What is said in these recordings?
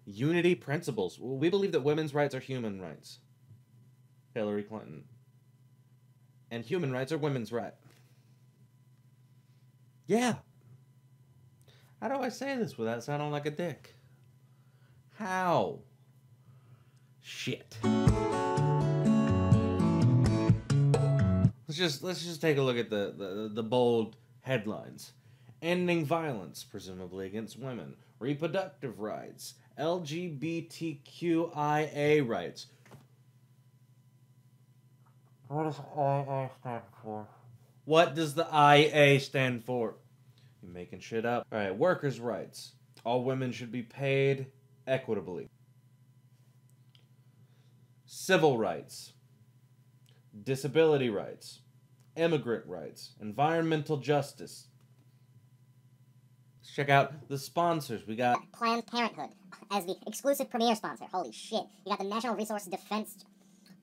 Unity principles. We believe that women's rights are human rights. Hillary Clinton. And human rights are women's rights. Yeah. How do I say this without sounding like a dick? How? Shit. Let's just take a look at the bold headlines. Ending violence, presumably against women. Reproductive rights. LGBTQIA rights. What does IA stand for? What does the IA stand for? You're making shit up. Alright, workers' rights. All women should be paid equitably. Civil rights. Disability rights. Immigrant rights. Environmental justice. Let's check out the sponsors. We got Planned Parenthood as the exclusive premier sponsor. Holy shit. You got the National Resource Defense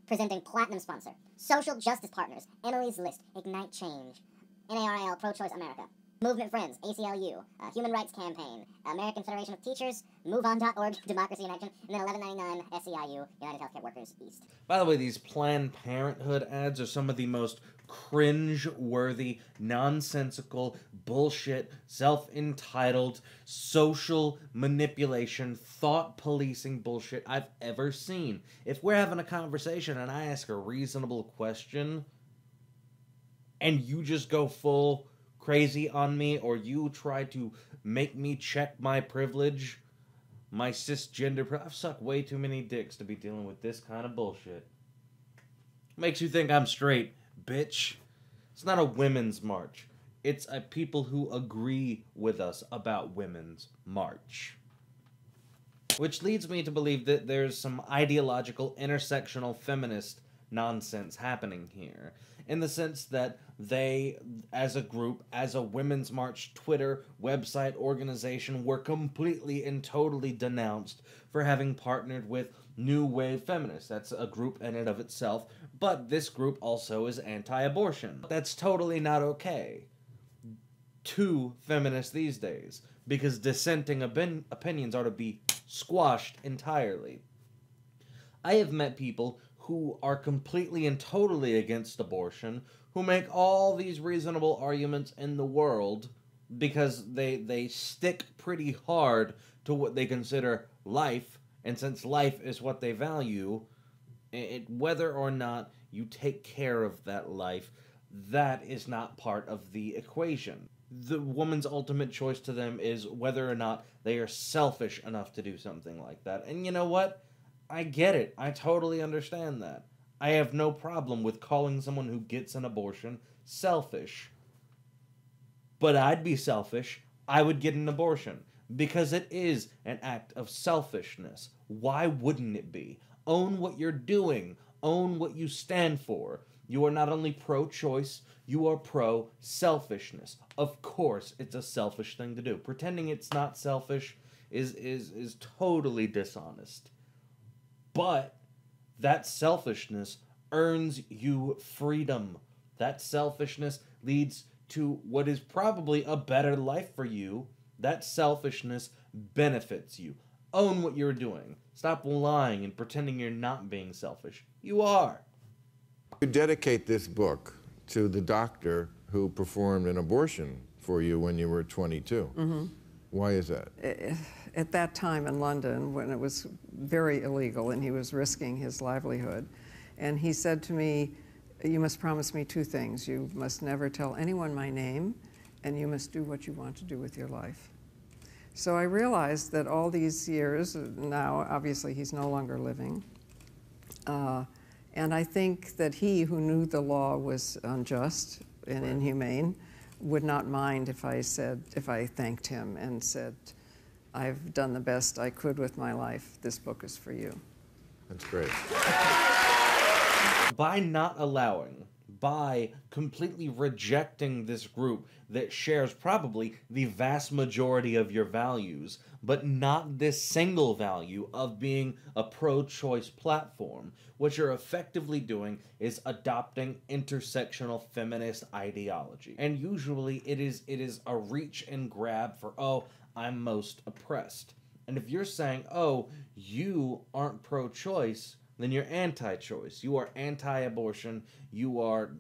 presenting platinum sponsor. Social Justice Partners. Emily's List. Ignite Change. NARL Pro-Choice America. Movement Friends, ACLU, Human Rights Campaign, American Federation of Teachers, MoveOn.org, Democracy in Action, and then 1199 SEIU, United Healthcare Workers East. By the way, these Planned Parenthood ads are some of the most cringe-worthy, nonsensical, bullshit, self-entitled, social manipulation, thought-policing bullshit I've ever seen. If we're having a conversation and I ask a reasonable question, and you just go full crazy on me, or you try to make me check my privilege, my cisgender I've sucked way too many dicks to be dealing with this kind of bullshit. Makes you think I'm straight, bitch. It's not a women's march. It's a people who agree with us about women's march. Which leads me to believe that there's some ideological, intersectional feminist nonsense happening here, in the sense that they, as a group, as a Women's March Twitter website organization, were completely and totally denounced for having partnered with New Wave Feminists. That's a group in and of itself, but this group also is anti-abortion. That's totally not okay to feminists these days, because dissenting opinions are to be squashed entirely. I have met people who are completely and totally against abortion, who make all these reasonable arguments in the world because they stick pretty hard to what they consider life, and since life is what they value, whether or not you take care of that life, that is not part of the equation. The woman's ultimate choice to them is whether or not they are selfish enough to do something like that. And you know what? I get it. I totally understand that. I have no problem with calling someone who gets an abortion selfish. But I'd be selfish. I would get an abortion. Because it is an act of selfishness. Why wouldn't it be? Own what you're doing. Own what you stand for. You are not only pro-choice, you are pro-selfishness. Of course, it's a selfish thing to do. Pretending it's not selfish is totally dishonest. But that selfishness earns you freedom. That selfishness leads to what is probably a better life for you. That selfishness benefits you. Own what you're doing. Stop lying and pretending you're not being selfish. You are. You dedicate this book to the doctor who performed an abortion for you when you were 22. Mm-hmm. Why is that? At that time in London, when it was very illegal and he was risking his livelihood, and he said to me, you must promise me two things. You must never tell anyone my name, and you must do what you want to do with your life. So I realized that all these years, now obviously he's no longer living, and I think that he who knew the law was unjust and inhumane would not mind if I thanked him and said, I've done the best I could with my life. This book is for you. That's great. By not allowing, by completely rejecting this group that shares probably the vast majority of your values, but not this single value of being a pro-choice platform, what you're effectively doing is adopting intersectional feminist ideology. And usually it is a reach and grab for, oh, I'm most oppressed. And if you're saying, oh, you aren't pro-choice, then you're anti-choice. You are anti-abortion. You are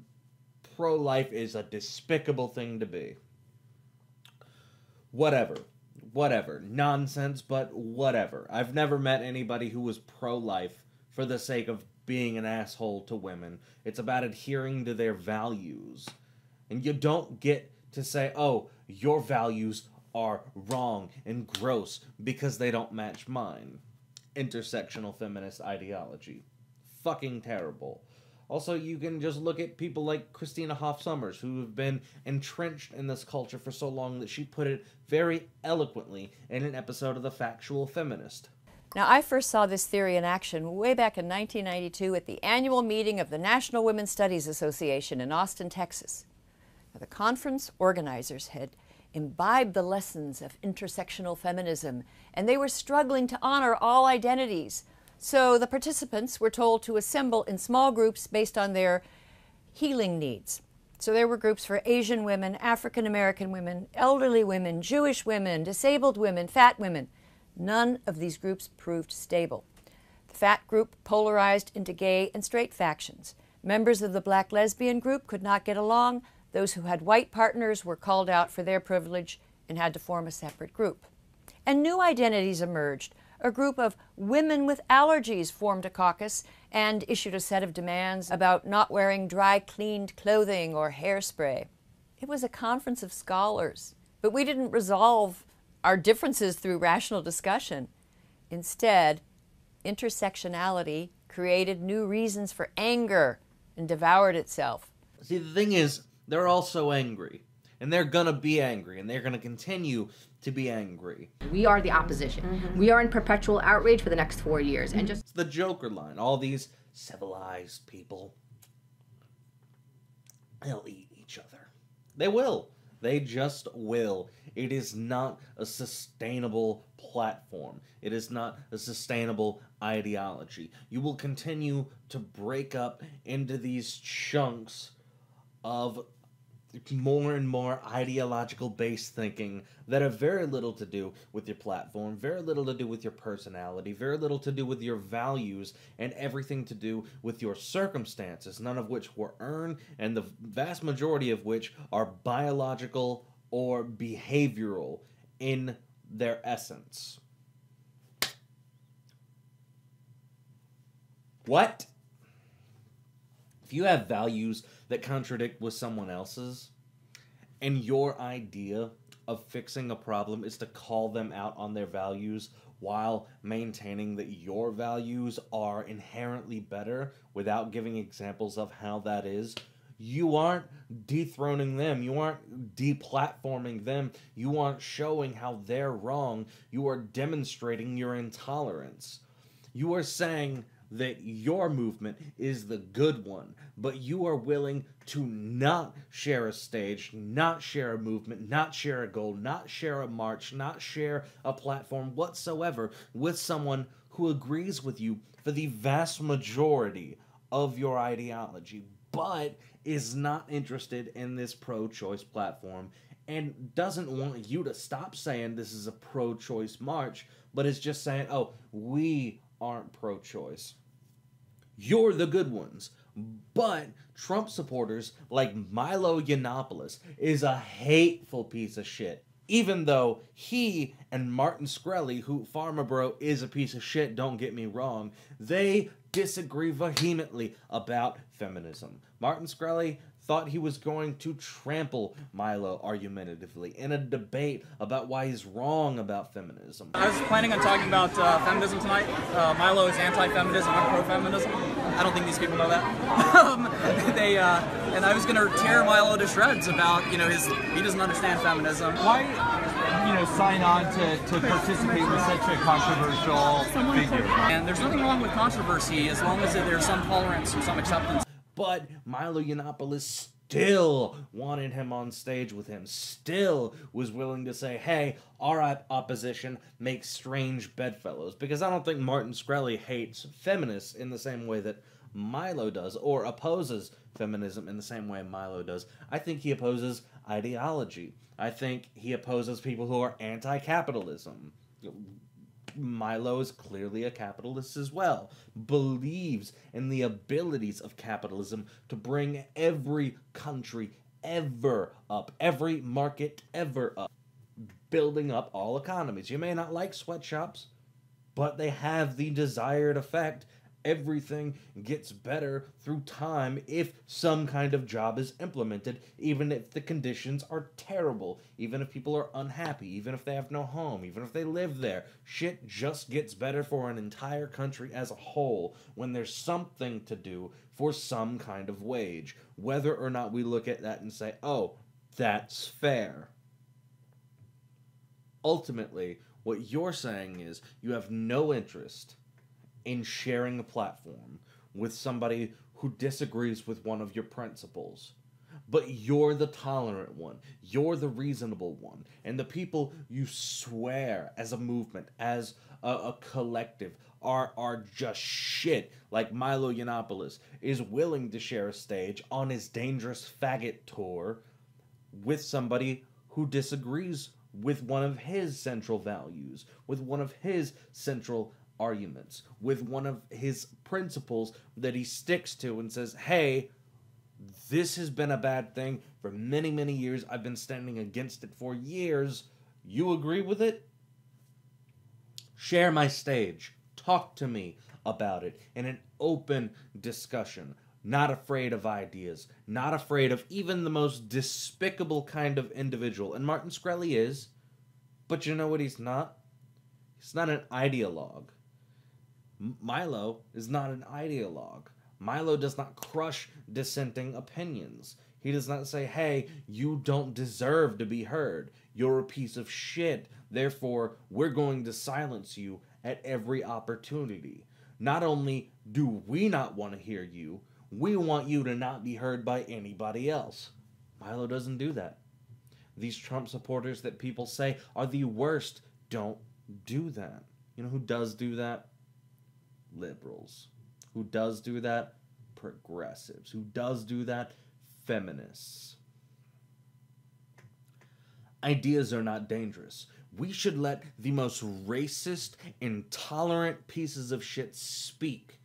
pro-life is a despicable thing to be. Whatever. Nonsense, but whatever. I've never met anybody who was pro-life for the sake of being an asshole to women. It's about adhering to their values. And you don't get to say, oh, your values are wrong and gross because they don't match mine. Intersectional feminist ideology. Fucking terrible. Also, you can just look at people like Christina Hoff Sommers, who have been entrenched in this culture for so long that she put it very eloquently in an episode of The Factual Feminist. Now, I first saw this theory in action way back in 1992 at the annual meeting of the National Women's Studies Association in Austin, Texas. Now, the conference organizers had imbibed the lessons of intersectional feminism, and they were struggling to honor all identities. So the participants were told to assemble in small groups based on their healing needs. So there were groups for Asian women, African American women, elderly women, Jewish women, disabled women, fat women. None of these groups proved stable. The fat group polarized into gay and straight factions. Members of the black lesbian group could not get along. Those who had white partners were called out for their privilege and had to form a separate group. And new identities emerged. A group of women with allergies formed a caucus and issued a set of demands about not wearing dry-cleaned clothing or hairspray. It was a conference of scholars, but we didn't resolve our differences through rational discussion. Instead, intersectionality created new reasons for anger and devoured itself. See, the thing is, they're all so angry. And they're gonna be angry, and they're gonna continue to be angry. We are the opposition. We are in perpetual outrage for the next 4 years. And just It's the Joker line. All these civilized people, they'll eat each other. They will. They just will. It is not a sustainable platform. It is not a sustainable ideology. You will continue to break up into these chunks of more and more ideological based thinking that have very little to do with your platform, very little to do with your personality, very little to do with your values, and everything to do with your circumstances, none of which were earned, and the vast majority of which are biological or behavioral in their essence. What? If you have values that contradict with someone else's, and your idea of fixing a problem is to call them out on their values while maintaining that your values are inherently better without giving examples of how that is, you aren't dethroning them. You aren't deplatforming them. You aren't showing how they're wrong. You are demonstrating your intolerance. You are saying that your movement is the good one, but you are willing to not share a stage, not share a movement, not share a goal, not share a march, not share a platform whatsoever with someone who agrees with you for the vast majority of your ideology, but is not interested in this pro-choice platform and doesn't want you to stop saying this is a pro-choice march, but is just saying, oh, we aren't pro-choice. You're the good ones. But Trump supporters like Milo Yiannopoulos is a hateful piece of shit. Even though he and Martin Shkreli, who Pharma Bro is a piece of shit, don't get me wrong, they disagree vehemently about feminism. Martin Shkreli thought he was going to trample Milo argumentatively in a debate about why he's wrong about feminism. I was planning on talking about feminism tonight. Milo is anti-feminism, I'm pro-feminism. I don't think these people know that. And I was going to tear Milo to shreds about, he doesn't understand feminism. Why, sign on to participate with such a controversial figure? And there's nothing wrong with controversy as long as there's some tolerance or some acceptance. But Milo Yiannopoulos still wanted him on stage with him, still was willing to say, hey, our opposition makes strange bedfellows. Because I don't think Martin Shkreli hates feminists in the same way that Milo does, or opposes feminism in the same way Milo does. I think he opposes ideology. I think he opposes people who are anti-capitalism. Milo is clearly a capitalist as well, believes in the abilities of capitalism to bring every country ever up, every market ever up, building up all economies. You may not like sweatshops, but they have the desired effect. Everything gets better through time if some kind of job is implemented, even if the conditions are terrible, even if people are unhappy, even if they have no home, even if they live there. Shit just gets better for an entire country as a whole when there's something to do for some kind of wage, whether or not we look at that and say, oh, that's fair. Ultimately, what you're saying is you have no interest in sharing a platform with somebody who disagrees with one of your principles. But you're the tolerant one. You're the reasonable one. And the people you swear as a movement, as a collective, are just shit. Like Milo Yiannopoulos is willing to share a stage on his Dangerous Faggot tour with somebody who disagrees with one of his central values, with one of his central arguments, with one of his principles that he sticks to and says, hey, this has been a bad thing for many, many years. I've been standing against it for years. You agree with it? Share my stage. Talk to me about it in an open discussion. Not afraid of ideas. Not afraid of even the most despicable kind of individual. And Martin Shkreli is. But you know what he's not? He's not an ideologue. Milo is not an ideologue. Milo does not crush dissenting opinions. He does not say, hey, you don't deserve to be heard. You're a piece of shit. Therefore, we're going to silence you at every opportunity. Not only do we not want to hear you, we want you to not be heard by anybody else. Milo doesn't do that. These Trump supporters that people say are the worst don't do that. You know who does do that? Liberals. Who does do that? Progressives. Who does do that? Feminists. Ideas are not dangerous. We should let the most racist, intolerant pieces of shit speak.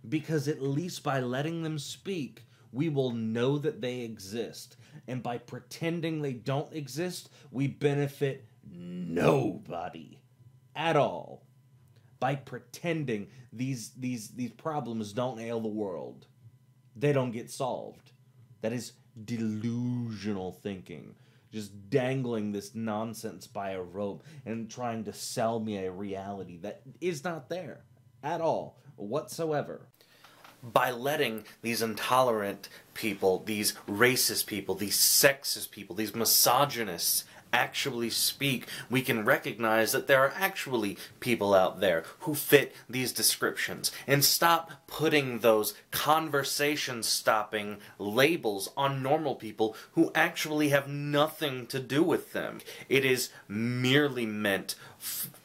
Because at least by letting them speak, we will know that they exist. And by pretending they don't exist, we benefit nobody at all. By pretending these problems don't ail the world. They don't get solved. That is delusional thinking. Just dangling this nonsense by a rope and trying to sell me a reality that is not there at all, whatsoever. By letting these intolerant people, these racist people, these sexist people, these misogynists actually speak, we can recognize that there are actually people out there who fit these descriptions, and stop putting those conversation-stopping labels on normal people who actually have nothing to do with them. It is merely meant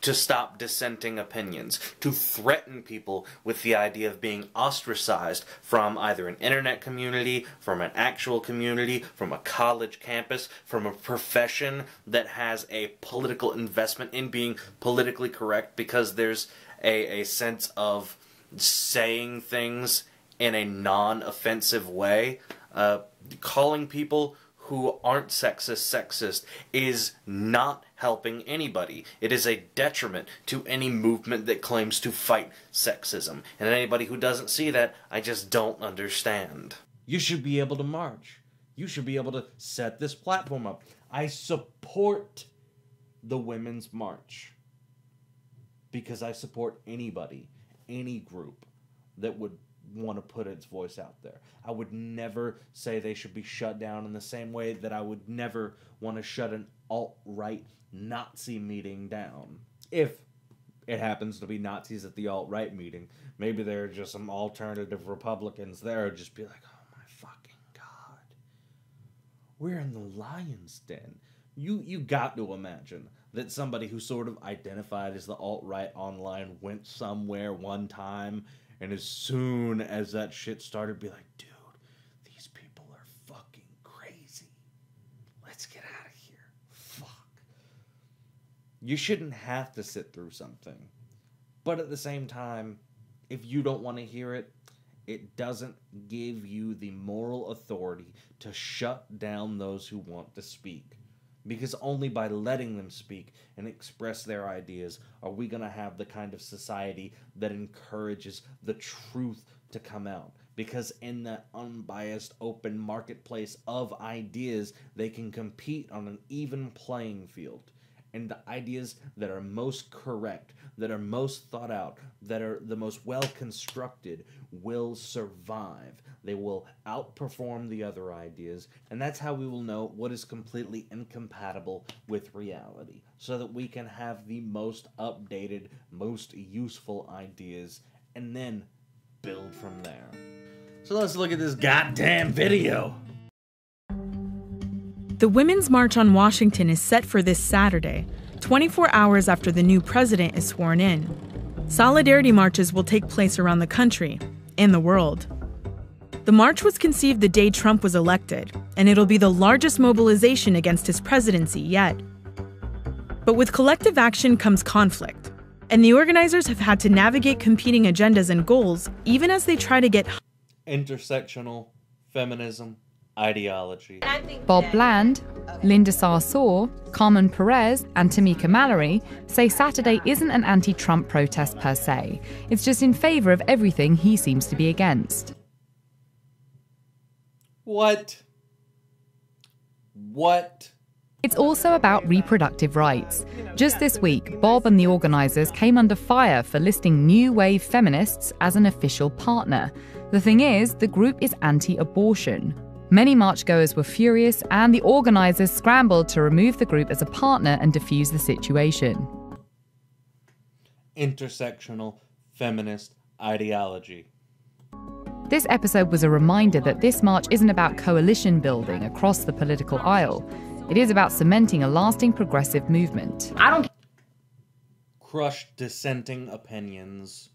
to stop dissenting opinions, to threaten people with the idea of being ostracized from either an internet community, from an actual community, from a college campus, from a profession that has a political investment in being politically correct because there's a sense of saying things in a non-offensive way. Calling people who aren't sexist is not helping anybody. It is a detriment to any movement that claims to fight sexism. And anybody who doesn't see that, I just don't understand. You should be able to march. You should be able to set this platform up. I support the Women's March because I support anybody, any group that would want to put its voice out there. I would never say they should be shut down in the same way that I would never want to shut an alt-right Nazi meeting down. If it happens to be Nazis at the alt-right meeting, maybe there are just some alternative Republicans there who just be like, oh my fucking God, we're in the lion's den. You got to imagine that somebody who sort of identified as the alt-right online went somewhere one time, and as soon as that shit started, be like, dude, these people are fucking crazy. Let's get out of here. Fuck. You shouldn't have to sit through something But at the same time, if you don't want to hear it, it doesn't give you the moral authority to shut down those who want to speak. Because only by letting them speak and express their ideas are we going to have the kind of society that encourages the truth to come out. Because in that unbiased open marketplace of ideas, they can compete on an even playing field. And the ideas that are most correct, that are most thought out, that are the most well-constructed will survive. They will outperform the other ideas, and that's how we will know what is completely incompatible with reality, so that we can have the most updated, most useful ideas, and then build from there. So let's look at this goddamn video. The Women's March on Washington is set for this Saturday, 24 hours after the new president is sworn in. Solidarity marches will take place around the country and the world. The march was conceived the day Trump was elected, and it'll be the largest mobilization against his presidency yet. But with collective action comes conflict, and the organizers have had to navigate competing agendas and goals even as they try to get Intersectional feminism ideology. Bob Bland, Linda Sarsour, Carmen Perez, and Tamika Mallory say Saturday isn't an anti-Trump protest per se. It's just in favor of everything he seems to be against. What? It's also about reproductive rights. Just this week, Bob and the organizers came under fire for listing New Wave feminists as an official partner. The thing is, the group is anti-abortion. Many marchgoers were furious, and the organizers scrambled to remove the group as a partner and defuse the situation. Intersectional feminist ideology. This episode was a reminder that this march isn't about coalition building across the political aisle. It is about cementing a lasting progressive movement. Crush dissenting opinions.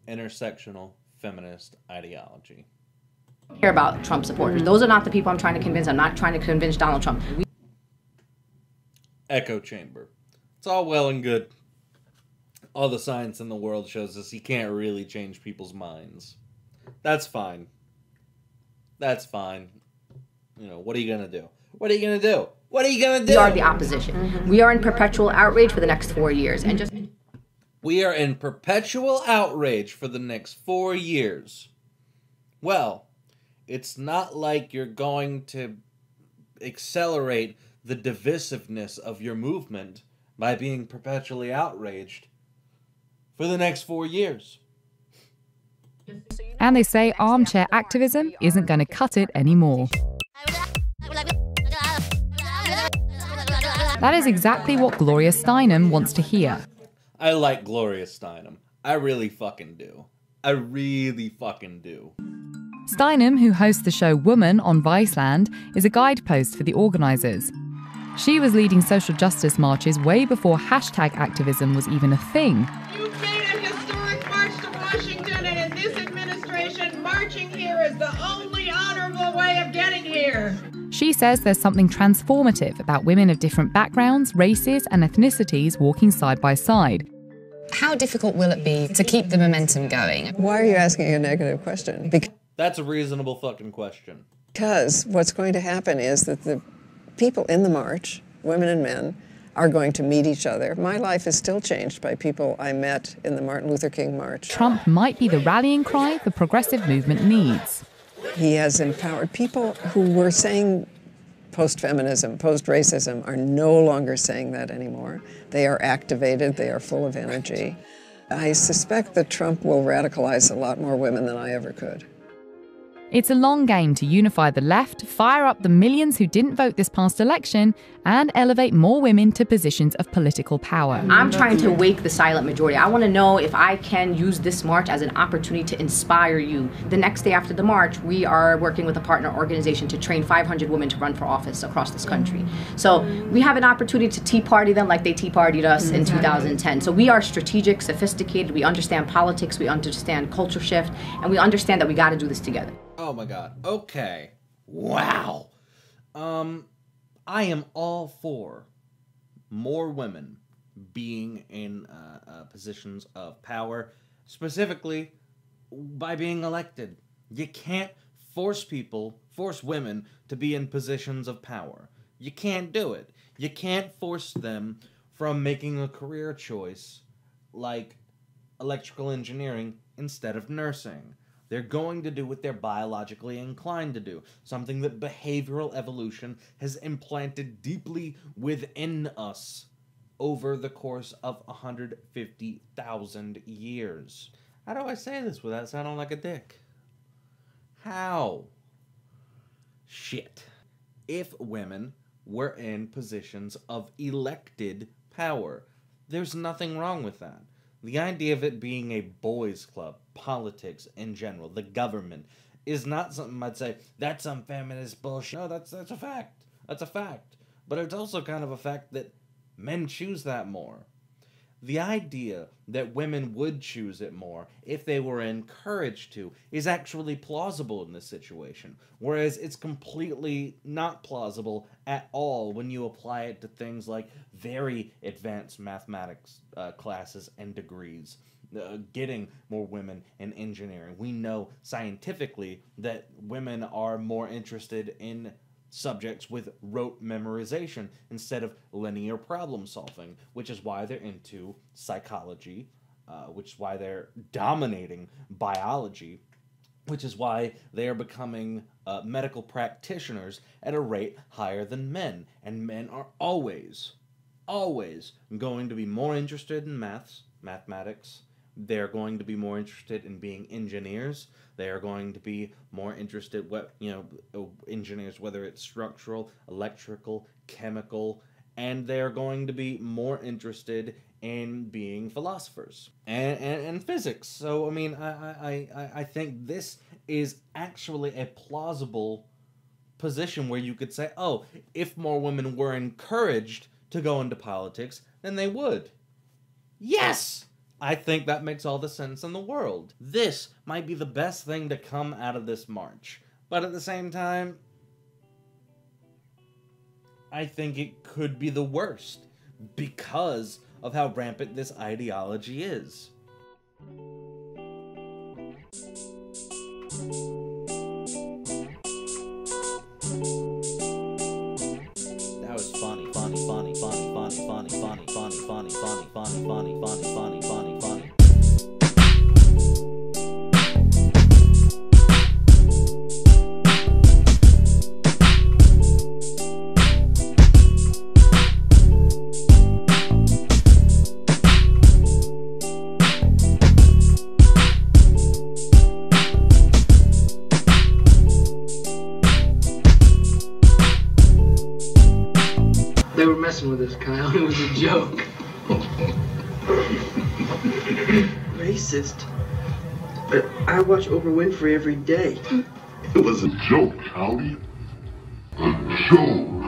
Intersectional feminist ideology. Care about Trump supporters. Those are not the people I'm trying to convince. I'm not trying to convince Donald Trump. Echo chamber. It's all well and good. All the science in the world shows us you can't really change people's minds. That's fine. That's fine. You know, what are you gonna do? What are you gonna do? What are you gonna do? We are the opposition. We are in perpetual outrage for the next 4 years. We are in perpetual outrage for the next 4 years. Well, it's not like you're going to accelerate the divisiveness of your movement by being perpetually outraged for the next 4 years. And they say armchair activism isn't going to cut it anymore. That is exactly what Gloria Steinem wants to hear. I like Gloria Steinem. I really fucking do. I really fucking do. Steinem, who hosts the show Woman on Viceland, is a guidepost for the organisers. She was leading social justice marches way before hashtag activism was even a thing. You've made a historic march to Washington, and in this administration, marching here is the only honorable way of getting here. She says there's something transformative about women of different backgrounds, races, and ethnicities walking side by side. How difficult will it be to keep the momentum going? Why are you asking a negative question? That's a reasonable fucking question. Because what's going to happen is that the people in the march, women and men, are going to meet each other. My life is still changed by people I met in the Martin Luther King March. Trump might be the rallying cry the progressive movement needs. He has empowered people who were saying post-feminism, post-racism, are no longer saying that anymore. They are activated, they are full of energy. I suspect that Trump will radicalize a lot more women than I ever could. It's a long game to unify the left, fire up the millions who didn't vote this past election, and elevate more women to positions of political power. I'm trying to wake the silent majority. I want to know if I can use this march as an opportunity to inspire you. The next day after the march, we are working with a partner organization to train 500 women to run for office across this country. So we have an opportunity to Tea Party them like they Tea Partied us in 2010. So we are strategic, sophisticated, we understand politics, we understand culture shift, and we understand that we got to do this together. Oh my god. Okay. Wow. I am all for more women being in positions of power, specifically by being elected. You can't force women to be in positions of power. You can't do it. You can't force them from making a career choice like electrical engineering instead of nursing. They're going to do what they're biologically inclined to do, something that behavioral evolution has implanted deeply within us over the course of 150,000 years. How do I say this without sounding like a dick? How? Shit. If women were in positions of elected power, there's nothing wrong with that. The idea of it being a boys' club, politics in general, the government, is not something I'd say, that's some feminist bullshit. No, that's a fact. That's a fact. But it's also kind of a fact that men choose that more. The idea that women would choose it more if they were encouraged to is actually plausible in this situation, whereas it's completely not plausible at all when you apply it to things like very advanced mathematics classes and degrees. Getting more women in engineering. We know scientifically that women are more interested in subjects with rote memorization instead of linear problem solving, which is why they're into psychology, which is why they're dominating biology, which is why they are becoming medical practitioners at a rate higher than men. And men are always going to be more interested in mathematics. They're going to be more interested in being engineers. They are going to be more interested, engineers, whether it's structural, electrical, chemical, and they are going to be more interested in being philosophers and physics. So, I mean, I think this is actually a plausible position where you could say, oh, if more women were encouraged to go into politics, then they would. Yes! I think that makes all the sense in the world. This might be the best thing to come out of this march. But at the same time, I think it could be the worst because of how rampant this ideology is. That was funny. They were messing with us, Kyle. It was a joke. Racist. But I watch Oprah Winfrey every day. It was a joke, Howie. A joke.